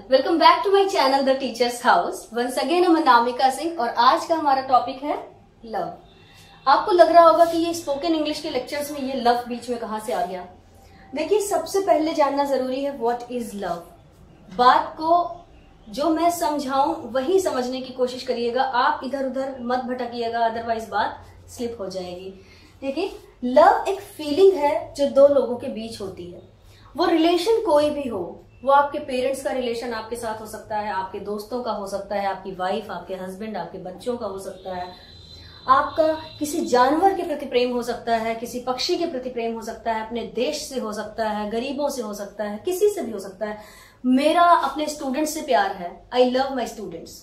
Welcome back to my channel the Teachers House. Once again I'm Anamika Singh और आज का हमारा टॉपिक है लव। आपको लग रहा होगा कि ये स्पोकन इंग्लिश के लेक्चर्स में ये लव बीच में कहां से आ गया। देखिए, सबसे पहले जानना जरूरी है व्हाट इज लव। बात को जो मैं समझाऊं वही समझने की कोशिश करिएगा, आप इधर उधर मत भटकिएगा, अदरवाइज बात स्लिप हो जाएगी। देखिए, लव एक फीलिंग है जो दो लोगों के बीच होती है। वो रिलेशन कोई भी हो, वो आपके पेरेंट्स का रिलेशन आपके साथ हो सकता है, आपके दोस्तों का हो सकता है, आपकी वाइफ, आपके हस्बैंड, आपके बच्चों का हो सकता है, आपका किसी जानवर के प्रति प्रेम हो सकता है, किसी पक्षी के प्रति प्रेम हो सकता है, अपने देश से हो सकता है, गरीबों से हो सकता है, किसी से भी हो सकता है। मेरा अपने स्टूडेंट्स से प्यार है, आई लव माई स्टूडेंट्स।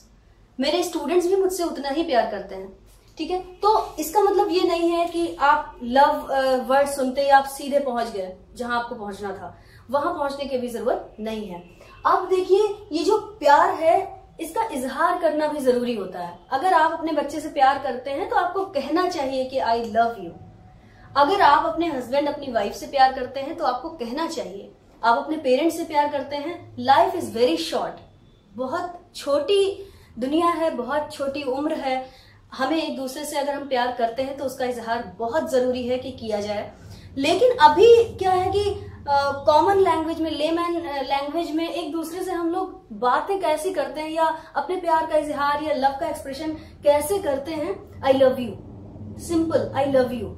मेरे स्टूडेंट्स भी मुझसे उतना ही प्यार करते हैं, ठीक है। तो इसका मतलब ये नहीं है कि आप लव वर्ड सुनते ही आप सीधे पहुंच गए जहां आपको पहुंचना था, वहां पहुंचने की भी जरूरत नहीं है। अब देखिए, ये जो प्यार है इसका इजहार करना भी जरूरी होता है। अगर आप अपने बच्चे से प्यार करते हैं तो आपको कहना चाहिए कि आई लव यू। अगर आप अपने हस्बैंड, अपनी वाइफ से प्यार करते हैं तो आपको कहना चाहिए। आप अपने पेरेंट्स से प्यार करते हैं, लाइफ इज वेरी शॉर्ट, बहुत छोटी दुनिया है, बहुत छोटी उम्र है। हमें एक दूसरे से अगर हम प्यार करते हैं तो उसका इजहार बहुत जरूरी है कि किया जाए। लेकिन अभी क्या है कि कॉमन लैंग्वेज में, लेमैन लैंग्वेज में एक दूसरे से हम लोग बातें कैसी करते हैं या अपने प्यार का इजहार या लव का एक्सप्रेशन कैसे करते हैं। I love you, simple I love you.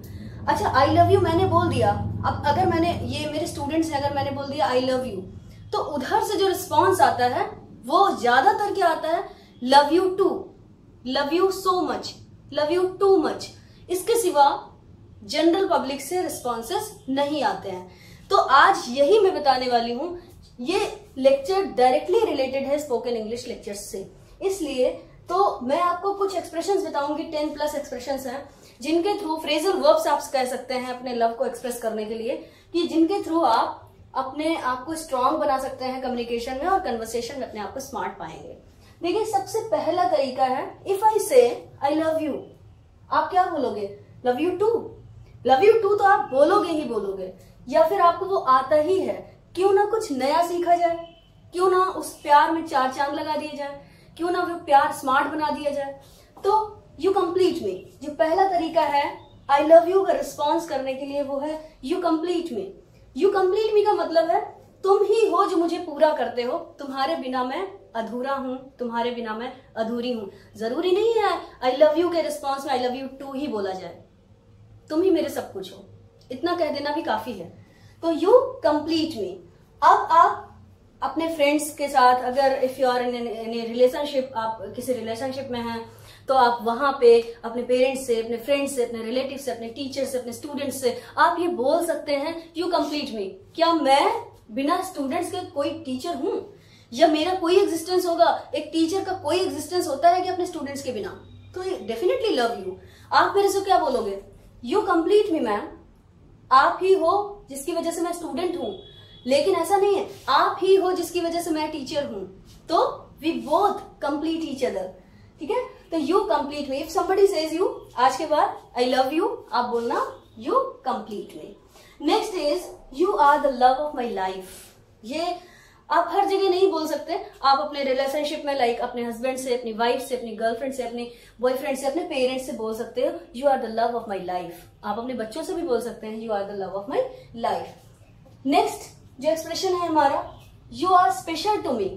अच्छा, आई लव यू मैंने बोल दिया, अब अगर मैंने, ये मेरे स्टूडेंट्स हैं, अगर मैंने बोल दिया आई लव यू तो उधर से जो रिस्पॉन्स आता है वो ज्यादातर क्या आता है, love you too, love you so much, love you too much. इसके सिवा जनरल पब्लिक से रिस्पॉन्सेस नहीं आते हैं। तो आज यही मैं बताने वाली हूं। ये लेक्चर डायरेक्टली रिलेटेड है स्पोकन इंग्लिश लेक्चर्स से, इसलिए तो मैं आपको कुछ एक्सप्रेशंस बताऊंगी। 10+ एक्सप्रेशंस हैं जिनके थ्रू, फ्रेजल वर्ब्स आप कह सकते हैं अपने लव को एक्सप्रेस करने के लिए, कि जिनके थ्रू आप अपने आप को स्ट्रांग बना सकते हैं कम्युनिकेशन में और कन्वर्सेशन में अपने आप को स्मार्ट पाएंगे। देखिए, सबसे पहला तरीका है, इफ आई से आई लव यू, आप क्या बोलोगे, love you too. Love you too तो आप बोलोगे ही बोलोगे, या फिर आपको वो आता ही है। क्यों ना कुछ नया सीखा जाए, क्यों ना उस प्यार में 4 चांद लगा दिए जाए, क्यों ना वो प्यार स्मार्ट बना दिया जाए। तो यू कंप्लीट मी, जो पहला तरीका है आई लव यू का रिस्पॉन्स करने के लिए, वो है you complete me. You complete me का मतलब है तुम ही हो जो मुझे पूरा करते हो, तुम्हारे बिना मैं अधूरा हूं, तुम्हारे बिना मैं अधूरी हूं। जरूरी नहीं है आई लव यू के रिस्पॉन्स में आई लव यू टू ही बोला जाए, तुम ही मेरे सब कुछ हो, इतना कह देना भी काफी है। तो यू कंप्लीट मी। अब आप अपने फ्रेंड्स के साथ, अगर if you are in relationship, आप किसी रिलेशनशिप में हैं, तो आप वहां पे अपने पेरेंट्स से, अपने फ्रेंड्स से, अपने रिलेटिव से, अपने टीचर से, अपने स्टूडेंट्स से आप ये बोल सकते हैं यू कंप्लीट मी। क्या मैं बिना स्टूडेंट्स के कोई टीचर हूं, या मेरा कोई एग्जिस्टेंस होगा? एक टीचर का कोई एग्जिस्टेंस होता है कि अपने स्टूडेंट्स के बिना? तो डेफिनेटली लव यू। आप मेरे से क्या बोलोगे, यू कंप्लीट मी मैम। आप ही हो जिसकी वजह से मैं स्टूडेंट हूं, लेकिन ऐसा नहीं है आप ही हो जिसकी वजह से मैं टीचर हूं। तो we both complete each other, ठीक है। तो you complete me. If somebody says you, आज के बाद आई लव यू, आप बोलना you complete me. Next is you are the love of my life. ये आप हर जगह नहीं बोल सकते, आप अपने रिलेशनशिप में, लाइक अपने हस्बैंड से, अपनी वाइफ से, अपनी गर्लफ्रेंड से, अपने बॉयफ्रेंड से, अपने पेरेंट्स से बोल सकते हो you are the love of my life. आप अपने बच्चों से भी बोल सकते हैं you are the love of my life. Next जो एक्सप्रेशन है हमारा, you are special to me.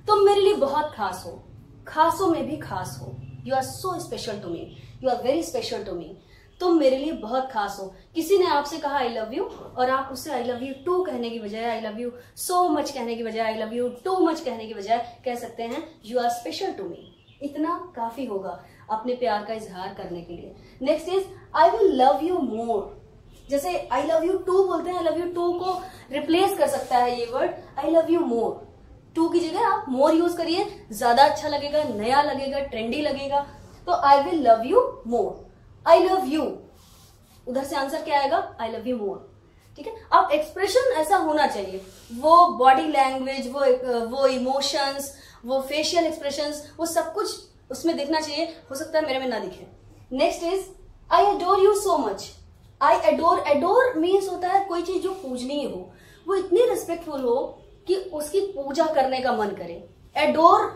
तुम मेरे लिए बहुत खास हो, खासों में भी खास हो। You are so special to me, you are very special to me. तुम मेरे लिए बहुत खास हो। किसी ने आपसे कहा आई लव यू और आप उससे आई लव यू टू कहने की बजाय, I love you so much कहने की बजाय, I love you too much कहने की बजाय कह सकते हैं you are special to me. इतना काफी होगा अपने प्यार का इजहार करने के लिए। Next is I will love you more. जैसे आई लव यू टू बोलते हैं, आई लव यू टू को रिप्लेस कर सकता है ये word I love you more. Too की जगह आप मोर यूज करिए, ज्यादा अच्छा लगेगा, नया लगेगा, ट्रेंडी लगेगा। तो आई will love you more, I love you, उधर से आंसर क्या आएगा, आई लव यू मोर, ठीक है। अब एक्सप्रेशन ऐसा होना चाहिए, वो बॉडी लैंग्वेज, वो इमोशंस, वो फेशियल एक्सप्रेशंस, वो सब कुछ उसमें दिखना चाहिए। हो सकता है मेरे में ना दिखे। Next is I adore you so much. I adore, adore means होता है कोई चीज जो पूजनीय हो, वो इतनी रिस्पेक्टफुल हो कि उसकी पूजा करने का मन करे। एडोर,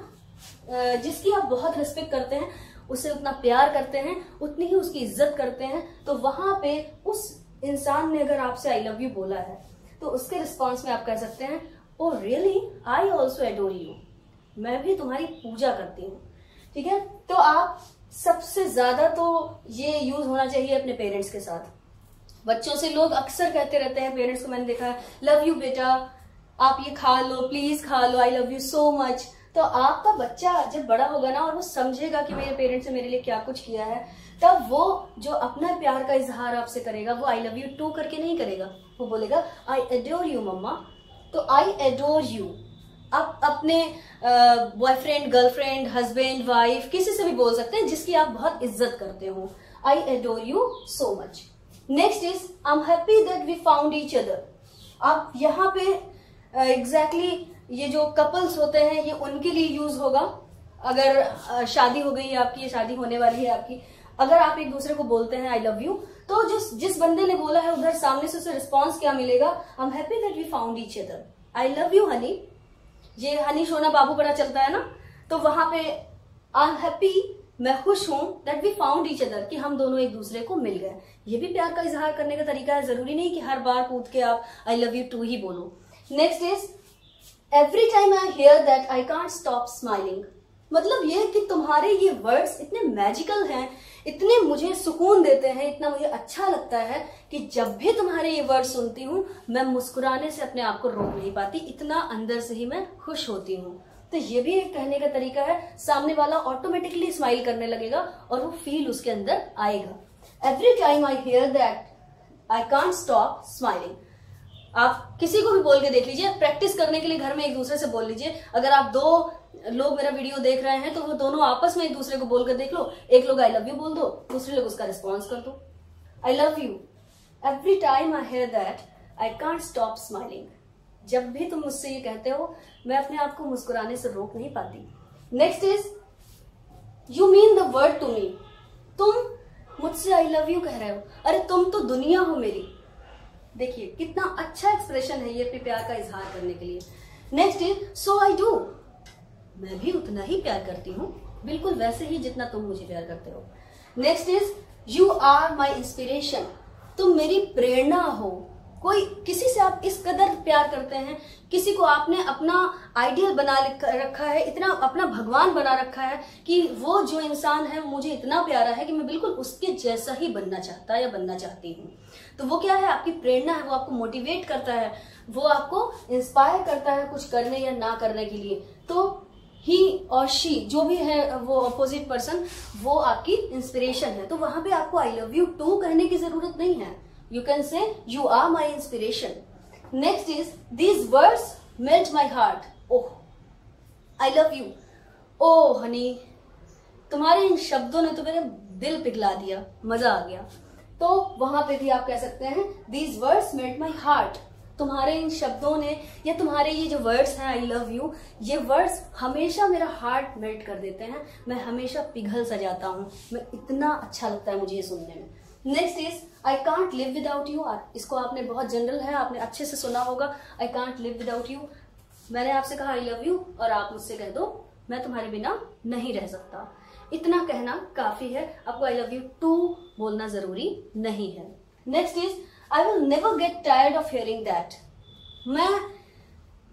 जिसकी आप बहुत रिस्पेक्ट करते हैं, उसे उतना प्यार करते हैं, उतनी ही उसकी इज्जत करते हैं, तो वहां पे उस इंसान ने अगर आपसे आई लव यू बोला है तो उसके रिस्पॉन्स में आप कह सकते हैं, oh really, I also adore you, मैं भी तुम्हारी पूजा करती हूँ। ठीक है, तो आप सबसे ज्यादा तो ये यूज होना चाहिए अपने पेरेंट्स के साथ। बच्चों से लोग अक्सर कहते रहते हैं, पेरेंट्स को मैंने देखा है, लव यू बेटा, आप ये खा लो, प्लीज खा लो, I love you so much. तो आपका बच्चा जब बड़ा होगा ना और वो समझेगा कि मेरे पेरेंट्स ने मेरे लिए क्या कुछ किया है, तब वो जो अपना प्यार का इजहार आपसे करेगा वो आई लव यू टू करके नहीं करेगा, वो बोलेगा आई एडोर यू मम्मा। तो आई एडोर यू आप अपने बॉयफ्रेंड, गर्लफ्रेंड, हस्बैंड, वाइफ, किसी से भी बोल सकते हैं जिसकी आप बहुत इज्जत करते हो, I adore you so much. Next is I am happy that we found each other. आप यहाँ पे एग्जैक्टली ये जो कपल्स होते हैं ये उनके लिए यूज होगा। अगर शादी हो गई है आपकी, ये शादी होने वाली है आपकी, अगर आप एक दूसरे को बोलते हैं आई लव यू, तो जिस बंदे ने बोला है उधर सामने से उसे रिस्पॉन्स क्या मिलेगा, I am happy that we found each other, I love you honey. ये हनी सोना बाबू पता चलता है ना, तो वहां पे आई एम हैप्पी, मैं खुश हूं, that we found each other, कि हम दोनों एक दूसरे को मिल गए। ये भी प्यार का इजहार करने का तरीका है, जरूरी नहीं कि हर बार कूद के आप आई लव यू टू ही बोलो। Next is every time I hear that I can't stop smiling. मतलब ये कि तुम्हारे ये वर्ड्स इतने मैजिकल हैं, इतने मुझे सुकून देते हैं, इतना मुझे अच्छा लगता है कि जब भी तुम्हारे ये वर्ड सुनती हूँ मैं मुस्कुराने से अपने आप को रोक नहीं पाती, इतना अंदर से ही मैं खुश होती हूँ। तो ये भी एक कहने का तरीका है, सामने वाला ऑटोमेटिकली स्माइल करने लगेगा और वो फील उसके अंदर आएगा। Every time I hear that I can't stop smiling. आप किसी को भी बोल के देख लीजिए, प्रैक्टिस करने के लिए घर में एक दूसरे से बोल लीजिए। अगर आप दो लोग मेरा वीडियो देख रहे हैं तो वो दोनों आपस में एक दूसरे को बोल कर देख लो, एक लोग आई लव यू बोल दो, दूसरे लोग उसका रिस्पॉन्स कर दो, आई love you every time I hear that I can't stop smiling. जब भी तुम मुझसे ये कहते हो मैं अपने आप को मुस्कुराने से रोक नहीं पाती। Next is you mean the world to me. तुम मुझसे आई लव यू कह रहे हो, अरे तुम तो दुनिया हो मेरी। देखिए कितना अच्छा एक्सप्रेशन है ये अपने प्यार का इजहार करने के लिए। Next is so I do. मैं भी उतना ही प्यार करती हूँ, बिल्कुल वैसे ही जितना तुम मुझे प्यार करते हो। Next is you are my inspiration. तुम मेरी प्रेरणा हो। कोई किसी से आप इस कदर प्यार करते हैं, किसी को आपने अपना आइडियल बना रखा है, इतना अपना भगवान बना रखा है कि वो जो इंसान है मुझे इतना प्यारा है कि मैं बिल्कुल उसके जैसा ही बनना चाहता या बनना चाहती हूँ। तो वो क्या है, आपकी प्रेरणा है, वो आपको मोटिवेट करता है, वो आपको इंस्पायर करता है कुछ करने या ना करने के लिए। तो ही और शी जो भी है वो अपोजिट पर्सन, वो आपकी इंस्पिरेशन है। तो वहां पे आपको आई लव यू टू कहने की जरूरत नहीं है, you can say you are my inspiration. Next is these words melt my heart. Oh I love you, oh honey, तुम्हारे इन शब्दों ने तो मेरे दिल पिघला दिया, मजा आ गया। तो वहां पे भी आप कह सकते हैं these words melt my heart. तुम्हारे इन शब्दों ने या तुम्हारे ये जो वर्ड्स हैं आई लव यू, ये वर्ड्स हमेशा मेरा हार्ट मेल्ट कर देते हैं, मैं हमेशा पिघल सा जाता हूँ, मैं इतना अच्छा लगता है मुझे ये सुनने में। Next is I can't live without you. इसको आपने बहुत जनरल है, आपने अच्छे से सुना होगा, I can't live without you. मैंने आपसे कहा आई लव यू और आप मुझसे कह दो मैं तुम्हारे बिना नहीं रह सकता। इतना कहना काफी है, आपको आई लव यू टू बोलना जरूरी नहीं है। Next is I will never get tired of hearing that. मैं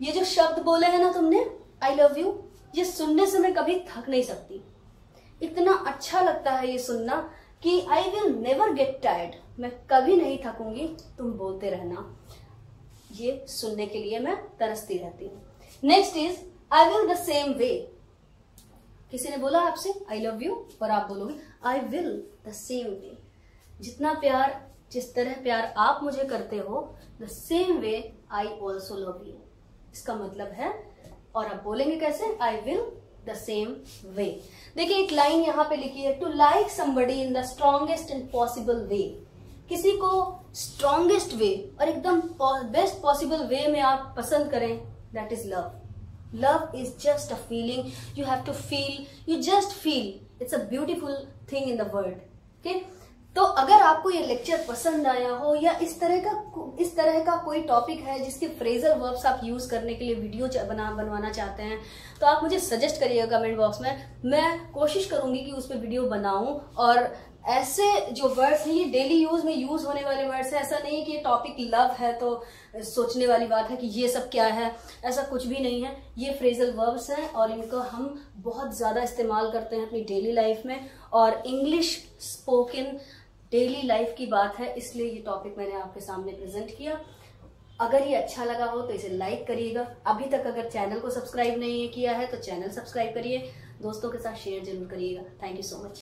ये जो शब्द बोले हैं ना तुमने आई लव यू, ये सुनने से मैं कभी थक नहीं सकती। इतना अच्छा लगता है ये सुनना कि I will never get tired, मैं कभी नहीं थकूंगी, तुम बोलते रहना। ये सुनने के लिए मैं तरसती रहती हूँ। Next is I will the same वे। किसी ने बोला आपसे आई लव यू और आप बोलोगे I will the same way. जितना प्यार, जिस तरह प्यार आप मुझे करते हो, the same way I also love you. इसका मतलब है, और आप बोलेंगे कैसे, I will the same way. देखिए एक लाइन यहाँ पे लिखी है, to like somebody in the strongest and possible way. किसी को स्ट्रॉन्गेस्ट वे और एकदम बेस्ट पॉसिबल वे में आप पसंद करें, that is love. Love is just a feeling. You have to feel. You just feel. It's a beautiful thing in the world. Okay? तो अगर आपको ये लेक्चर पसंद आया हो या इस तरह का कोई टॉपिक है जिसके फ्रेजल वर्ब्स आप यूज करने के लिए वीडियो बनवाना चाहते हैं, तो आप मुझे सजेस्ट करिएगा कमेंट बॉक्स में। मैं कोशिश करूंगी कि उस पर वीडियो बनाऊं। और ऐसे जो वर्ड्स हैं ये डेली यूज में यूज होने वाले वर्ड्स हैं। ऐसा नहीं है कि ये टॉपिक लव है तो सोचने वाली बात है कि ये सब क्या है, ऐसा कुछ भी नहीं है। ये फ्रेजल वर्ब्स हैं और इनको हम बहुत ज्यादा इस्तेमाल करते हैं अपनी डेली लाइफ में। और इंग्लिश स्पोकन डेली लाइफ की बात है, इसलिए ये टॉपिक मैंने आपके सामने प्रेजेंट किया। अगर ये अच्छा लगा हो तो इसे लाइक करिएगा। अभी तक अगर चैनल को सब्सक्राइब नहीं किया है तो चैनल सब्सक्राइब करिए। दोस्तों के साथ शेयर जरूर करिएगा। Thank you so much.